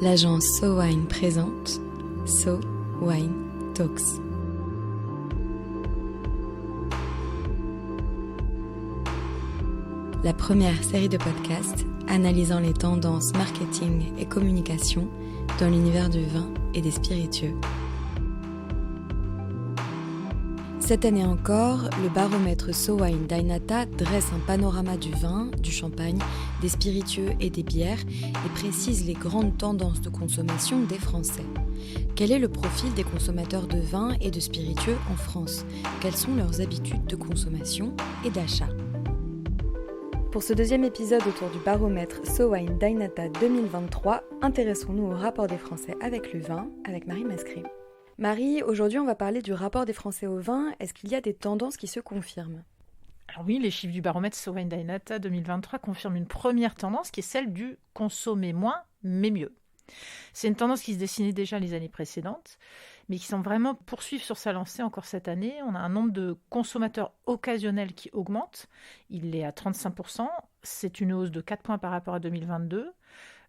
l'agence So Wine présente So Wine Talks. La première série de podcasts analysant les tendances marketing et communication dans l'univers du vin et des spiritueux. Cette année encore, le baromètre So Wine d'Ainata dresse un panorama du vin, du champagne, des spiritueux et des bières et précise les grandes tendances de consommation des Français. Quel est le profil des consommateurs de vin et de spiritueux en France ? Quelles sont leurs habitudes de consommation et d'achat ? Pour ce deuxième épisode autour du baromètre So Wine d'Ainata 2023, intéressons-nous au rapport des Français avec le vin, avec Marie Mascret. Marie, aujourd'hui on va parler du rapport des Français au vin. Est-ce qu'il y a des tendances qui se confirment ? Alors oui, les chiffres du baromètre So Wine d'Ainata 2023 confirment une première tendance qui est celle du consommer moins mais mieux. C'est une tendance qui se dessinait déjà les années précédentes, mais qui semble vraiment poursuivre sur sa lancée encore cette année. On a un nombre de consommateurs occasionnels qui augmente. Il est à 35%. C'est une hausse de 4 points par rapport à 2022.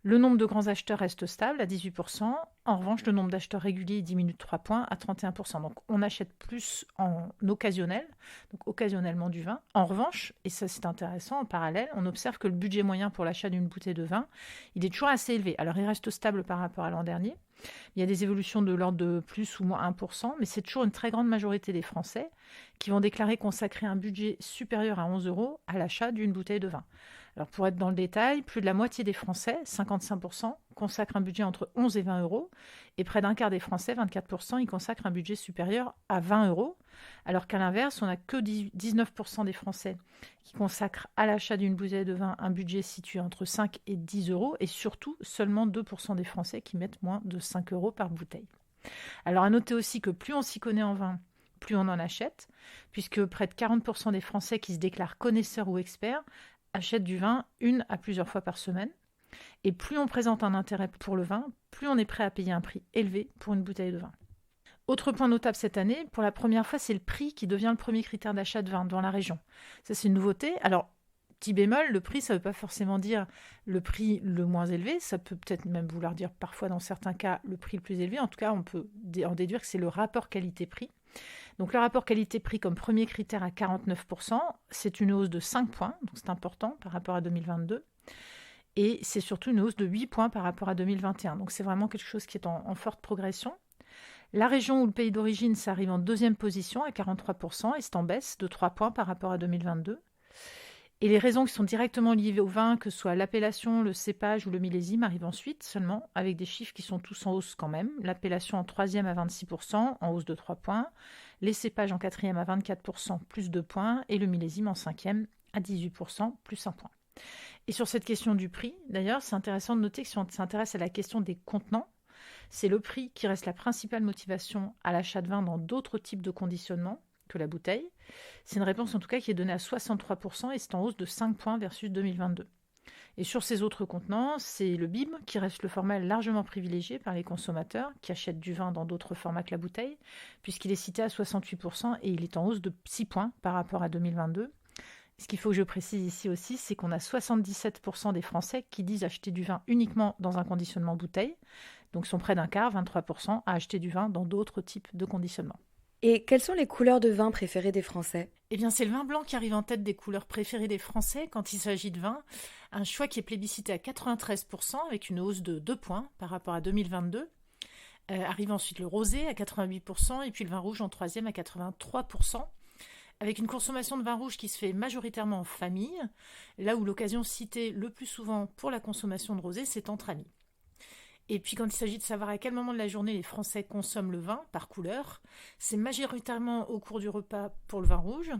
Le nombre de grands acheteurs reste stable à 18%. En revanche, le nombre d'acheteurs réguliers diminue de 3 points à 31%. Donc, on achète plus en occasionnel, donc occasionnellement du vin. En revanche, et ça c'est intéressant, en parallèle, on observe que le budget moyen pour l'achat d'une bouteille de vin, il est toujours assez élevé. Alors, il reste stable par rapport à l'an dernier. Il y a des évolutions de l'ordre de plus ou moins 1%, mais c'est toujours une très grande majorité des Français qui vont déclarer consacrer un budget supérieur à 11 € à l'achat d'une bouteille de vin. Alors pour être dans le détail, plus de la moitié des Français, 55%, consacrent un budget entre 11 et 20 €, et près d'un quart des Français, 24%, y consacrent un budget supérieur à 20 €, alors qu'à l'inverse, on n'a que 19% des Français qui consacrent à l'achat d'une bouteille de vin un budget situé entre 5 et 10 €, et surtout seulement 2% des Français qui mettent moins de 5 € par bouteille. Alors à noter aussi que plus on s'y connaît en vin, plus on en achète, puisque près de 40% des Français qui se déclarent connaisseurs ou experts achètent du vin une à plusieurs fois par semaine. Et plus on présente un intérêt pour le vin, plus on est prêt à payer un prix élevé pour une bouteille de vin. Autre point notable cette année, pour la première fois, c'est le prix qui devient le premier critère d'achat de vin dans la région. Ça, c'est une nouveauté. Alors, petit bémol, le prix, ça ne veut pas forcément dire le prix le moins élevé. Ça peut peut-être même vouloir dire parfois, dans certains cas, le prix le plus élevé. En tout cas, on peut en déduire que c'est le rapport qualité-prix. Donc le rapport qualité-prix comme premier critère à 49%, c'est une hausse de 5 points, donc c'est important par rapport à 2022. Et c'est surtout une hausse de 8 points par rapport à 2021. Donc c'est vraiment quelque chose qui est en forte progression. La région ou le pays d'origine, ça arrive en deuxième position à 43% et c'est en baisse de 3 points par rapport à 2022. Et les raisons qui sont directement liées au vin, que ce soit l'appellation, le cépage ou le millésime, arrivent ensuite seulement, avec des chiffres qui sont tous en hausse quand même. L'appellation en troisième à 26%, en hausse de 3 points. Les cépages en quatrième à 24%, plus 2 points. Et le millésime en cinquième à 18%, plus 1 point. Et sur cette question du prix, d'ailleurs, c'est intéressant de noter que si on s'intéresse à la question des contenants, c'est le prix qui reste la principale motivation à l'achat de vin dans d'autres types de conditionnement que la bouteille. C'est une réponse en tout cas qui est donnée à 63% et c'est en hausse de 5 points versus 2022. Et sur ces autres contenants, c'est le bib qui reste le format largement privilégié par les consommateurs qui achètent du vin dans d'autres formats que la bouteille, puisqu'il est cité à 68% et il est en hausse de 6 points par rapport à 2022. Ce qu'il faut que je précise ici aussi, c'est qu'on a 77% des Français qui disent acheter du vin uniquement dans un conditionnement bouteille, donc sont près d'un quart, 23%, à acheter du vin dans d'autres types de conditionnement. Et quelles sont les couleurs de vin préférées des Français ? Eh bien, c'est le vin blanc qui arrive en tête des couleurs préférées des Français quand il s'agit de vin. Un choix qui est plébiscité à 93% avec une hausse de 2 points par rapport à 2022. Arrive ensuite le rosé à 88% et puis le vin rouge en troisième à 83%. Avec une consommation de vin rouge qui se fait majoritairement en famille, là où l'occasion citée le plus souvent pour la consommation de rosé, c'est entre amis. Et puis quand il s'agit de savoir à quel moment de la journée les Français consomment le vin, par couleur, c'est majoritairement au cours du repas pour le vin rouge,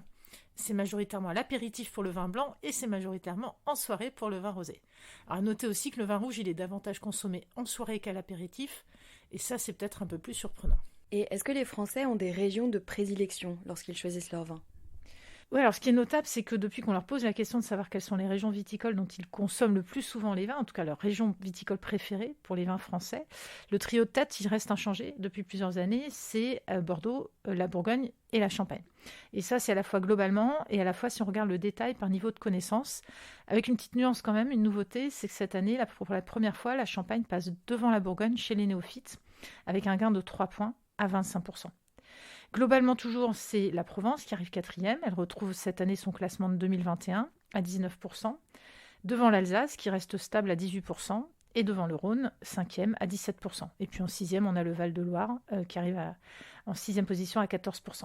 c'est majoritairement à l'apéritif pour le vin blanc et c'est majoritairement en soirée pour le vin rosé. Alors notez aussi que le vin rouge, il est davantage consommé en soirée qu'à l'apéritif, et ça c'est peut-être un peu plus surprenant. Et est-ce que les Français ont des régions de prédilection lorsqu'ils choisissent leur vin ? Oui, alors ce qui est notable, c'est que depuis qu'on leur pose la question de savoir quelles sont les régions viticoles dont ils consomment le plus souvent les vins, en tout cas leur région viticole préférée pour les vins français, le trio de tête, il reste inchangé depuis plusieurs années, c'est Bordeaux, la Bourgogne et la Champagne. Et ça, c'est à la fois globalement et à la fois si on regarde le détail par niveau de connaissance, avec une petite nuance quand même, une nouveauté, c'est que cette année, pour la première fois, la Champagne passe devant la Bourgogne chez les néophytes, avec un gain de 3 points à 25%. Globalement, toujours, c'est la Provence qui arrive quatrième. Elle retrouve cette année son classement de 2021 à 19%. Devant l'Alsace, qui reste stable à 18%. Et devant le Rhône, cinquième à 17%. Et puis en sixième, on a le Val-de-Loire qui arrive en sixième position à 14%.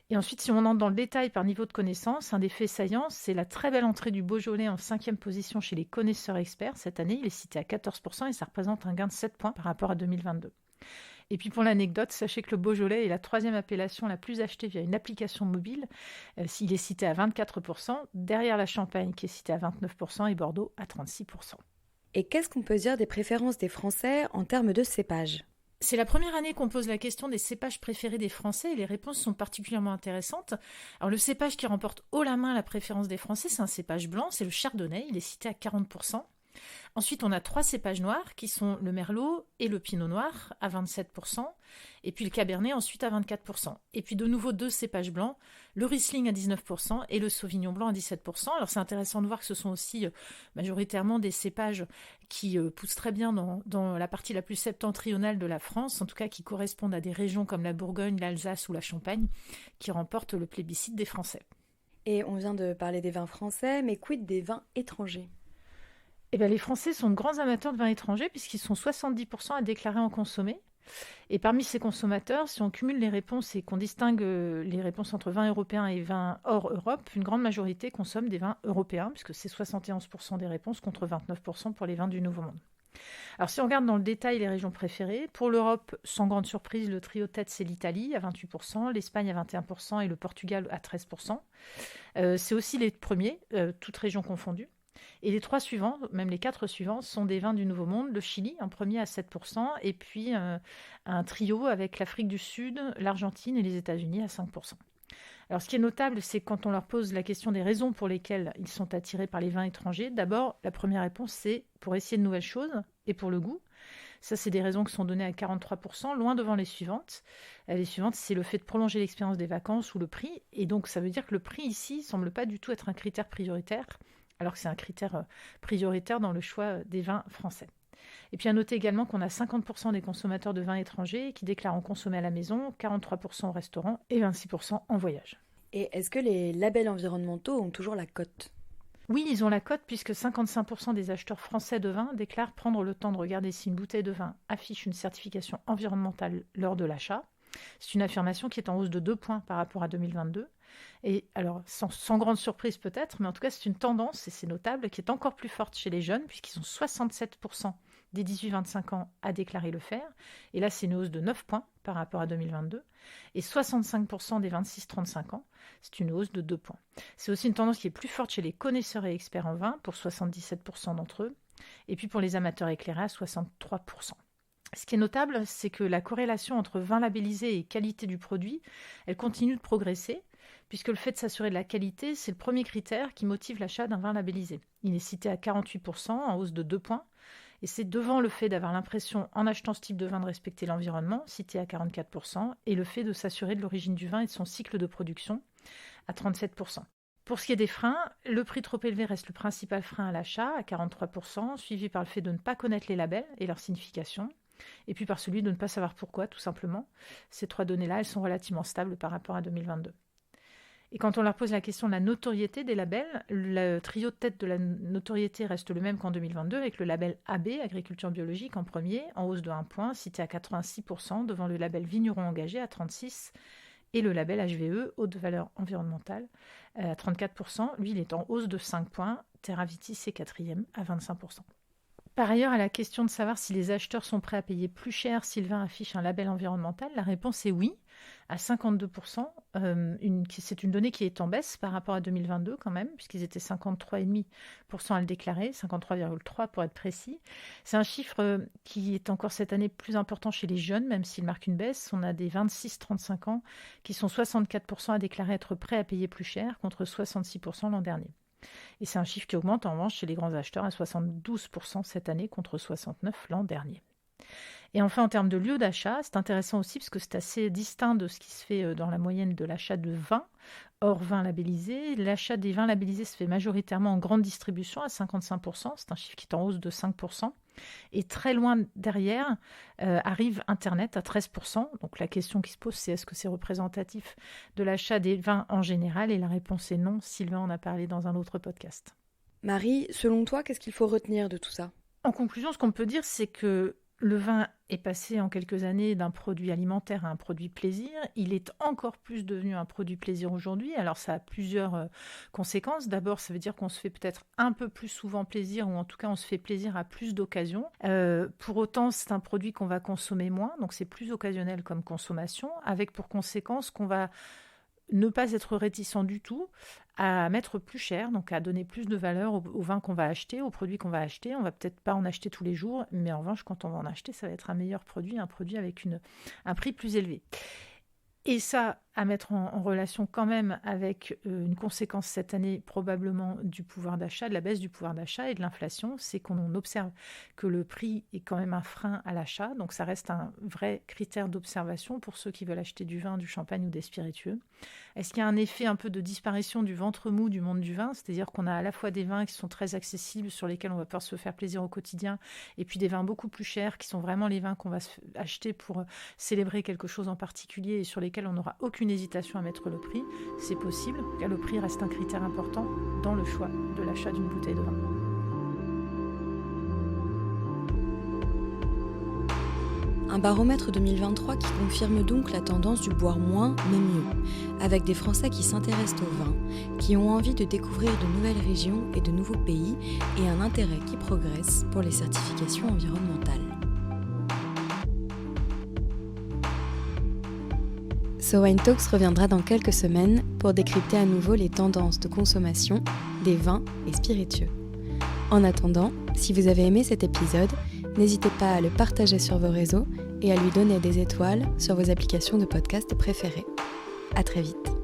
Et ensuite, si on entre dans le détail par niveau de connaissance, un des faits saillants, c'est la très belle entrée du Beaujolais en cinquième position chez les connaisseurs experts. Cette année, il est cité à 14% et ça représente un gain de 7 points par rapport à 2022. Et puis pour l'anecdote, sachez que le Beaujolais est la troisième appellation la plus achetée via une application mobile. Il est cité à 24%, derrière la Champagne qui est citée à 29% et Bordeaux à 36%. Et qu'est-ce qu'on peut dire des préférences des Français en termes de cépages ? C'est la première année qu'on pose la question des cépages préférés des Français et les réponses sont particulièrement intéressantes. Alors le cépage qui remporte haut la main la préférence des Français, c'est un cépage blanc, c'est le Chardonnay, il est cité à 40%. Ensuite, on a 3 cépages noirs qui sont le Merlot et le Pinot Noir à 27%, et puis le Cabernet ensuite à 24%. Et puis de nouveau 2 cépages blancs, le Riesling à 19% et le Sauvignon blanc à 17%. Alors c'est intéressant de voir que ce sont aussi majoritairement des cépages qui poussent très bien dans la partie la plus septentrionale de la France, en tout cas qui correspondent à des régions comme la Bourgogne, l'Alsace ou la Champagne, qui remportent le plébiscite des Français. Et on vient de parler des vins français, mais quid des vins étrangers ? Eh bien, les Français sont de grands amateurs de vins étrangers puisqu'ils sont 70% à déclarer en consommer. Et parmi ces consommateurs, si on cumule les réponses et qu'on distingue les réponses entre vins européens et vins hors Europe, une grande majorité consomme des vins européens puisque c'est 71% des réponses contre 29% pour les vins du Nouveau Monde. Alors si on regarde dans le détail les régions préférées, pour l'Europe, sans grande surprise, le trio de tête c'est l'Italie à 28%, l'Espagne à 21% et le Portugal à 13%. C'est aussi les premiers, toutes régions confondues. Et les 3 suivants, même les 4 suivants, sont des vins du Nouveau Monde. Le Chili, en premier à 7%, et puis un trio avec l'Afrique du Sud, l'Argentine et les États-Unis à 5%. Alors ce qui est notable, c'est quand on leur pose la question des raisons pour lesquelles ils sont attirés par les vins étrangers, d'abord, la première réponse, c'est pour essayer de nouvelles choses et pour le goût. Ça, c'est des raisons qui sont données à 43%, loin devant les suivantes. Les suivantes, c'est le fait de prolonger l'expérience des vacances ou le prix. Et donc, ça veut dire que le prix ici ne semble pas du tout être un critère prioritaire, alors que c'est un critère prioritaire dans le choix des vins français. Et puis à noter également qu'on a 50% des consommateurs de vins étrangers qui déclarent en consommer à la maison, 43% au restaurant et 26% en voyage. Et est-ce que les labels environnementaux ont toujours la cote ? Oui, ils ont la cote puisque 55% des acheteurs français de vin déclarent prendre le temps de regarder si une bouteille de vin affiche une certification environnementale lors de l'achat. C'est une affirmation qui est en hausse de 2 points par rapport à 2022. Et alors, sans grande surprise peut-être, mais en tout cas, c'est une tendance, et c'est notable, qui est encore plus forte chez les jeunes, puisqu'ils sont 67% des 18-25 ans à déclarer le faire. Et là, c'est une hausse de 9 points par rapport à 2022. Et 65% des 26-35 ans, c'est une hausse de 2 points. C'est aussi une tendance qui est plus forte chez les connaisseurs et experts en vin, pour 77% d'entre eux. Et puis pour les amateurs éclairés, à 63%. Ce qui est notable, c'est que la corrélation entre vin labellisé et qualité du produit, elle continue de progresser, puisque le fait de s'assurer de la qualité, c'est le premier critère qui motive l'achat d'un vin labellisé. Il est cité à 48%, en hausse de 2 points, et c'est devant le fait d'avoir l'impression, en achetant ce type de vin, de respecter l'environnement, cité à 44%, et le fait de s'assurer de l'origine du vin et de son cycle de production, à 37%. Pour ce qui est des freins, le prix trop élevé reste le principal frein à l'achat, à 43%, suivi par le fait de ne pas connaître les labels et leur signification, et puis par celui de ne pas savoir pourquoi, tout simplement. Ces 3 données-là, elles sont relativement stables par rapport à 2022. Et quand on leur pose la question de la notoriété des labels, le trio de tête de la notoriété reste le même qu'en 2022, avec le label AB, Agriculture biologique, en premier, en hausse de 1 point, cité à 86%, devant le label Vigneron engagé à 36%, et le label HVE, haute valeur environnementale, à 34%. Lui, il est en hausse de 5 points, Terra Vitis est 4e à 25%. Par ailleurs, à la question de savoir si les acheteurs sont prêts à payer plus cher si le vin affiche un label environnemental, la réponse est oui, à 52%. C'est une donnée qui est en baisse par rapport à 2022 quand même, puisqu'ils étaient 53,5% à le déclarer, 53,3% pour être précis. C'est un chiffre qui est encore cette année plus important chez les jeunes, même s'il marque une baisse. On a des 26-35 ans qui sont 64% à déclarer être prêts à payer plus cher, contre 66% l'an dernier. Et c'est un chiffre qui augmente en revanche chez les grands acheteurs à 72% cette année contre 69% l'an dernier. Et enfin, en termes de lieu d'achat, c'est intéressant aussi parce que c'est assez distinct de ce qui se fait dans la moyenne de l'achat de vins, hors vins labellisés. L'achat des vins labellisés se fait majoritairement en grande distribution à 55%, c'est un chiffre qui est en hausse de 5%. Et très loin derrière arrive Internet à 13%. Donc la question qui se pose, c'est est-ce que c'est représentatif de l'achat des vins en général? Et la réponse est non. Sylvain en a parlé dans un autre podcast. Marie, selon toi, qu'est-ce qu'il faut retenir de tout ça? En conclusion, ce qu'on peut dire, c'est que le vin est passé en quelques années d'un produit alimentaire à un produit plaisir. Il est encore plus devenu un produit plaisir aujourd'hui. Alors ça a plusieurs conséquences. D'abord, ça veut dire qu'on se fait peut-être un peu plus souvent plaisir, ou en tout cas on se fait plaisir à plus d'occasions. Pour autant, c'est un produit qu'on va consommer moins, donc c'est plus occasionnel comme consommation, avec pour conséquence qu'on va ne pas être réticent du tout à mettre plus cher, donc à donner plus de valeur au vin qu'on va acheter, aux produits qu'on va acheter. On va peut-être pas en acheter tous les jours, mais en revanche, quand on va en acheter, ça va être un meilleur produit, un produit avec un prix plus élevé. Et ça, à mettre en relation quand même avec une conséquence cette année probablement du pouvoir d'achat, de la baisse du pouvoir d'achat et de l'inflation, c'est qu'on observe que le prix est quand même un frein à l'achat, donc ça reste un vrai critère d'observation pour ceux qui veulent acheter du vin, du champagne ou des spiritueux. Est-ce qu'il y a un effet un peu de disparition du ventre mou du monde du vin, c'est-à-dire qu'on a à la fois des vins qui sont très accessibles, sur lesquels on va pouvoir se faire plaisir au quotidien, et puis des vins beaucoup plus chers, qui sont vraiment les vins qu'on va acheter pour célébrer quelque chose en particulier et sur lesquels on n'aura aucune hésitation à mettre le prix? C'est possible, car le prix reste un critère important dans le choix de l'achat d'une bouteille de vin. Un baromètre 2023 qui confirme donc la tendance du boire moins mais mieux, avec des Français qui s'intéressent au vin, qui ont envie de découvrir de nouvelles régions et de nouveaux pays, et un intérêt qui progresse pour les certifications environnementales. So Wine Talks reviendra dans quelques semaines pour décrypter à nouveau les tendances de consommation des vins et spiritueux. En attendant, si vous avez aimé cet épisode, n'hésitez pas à le partager sur vos réseaux et à lui donner des étoiles sur vos applications de podcast préférées. À très vite.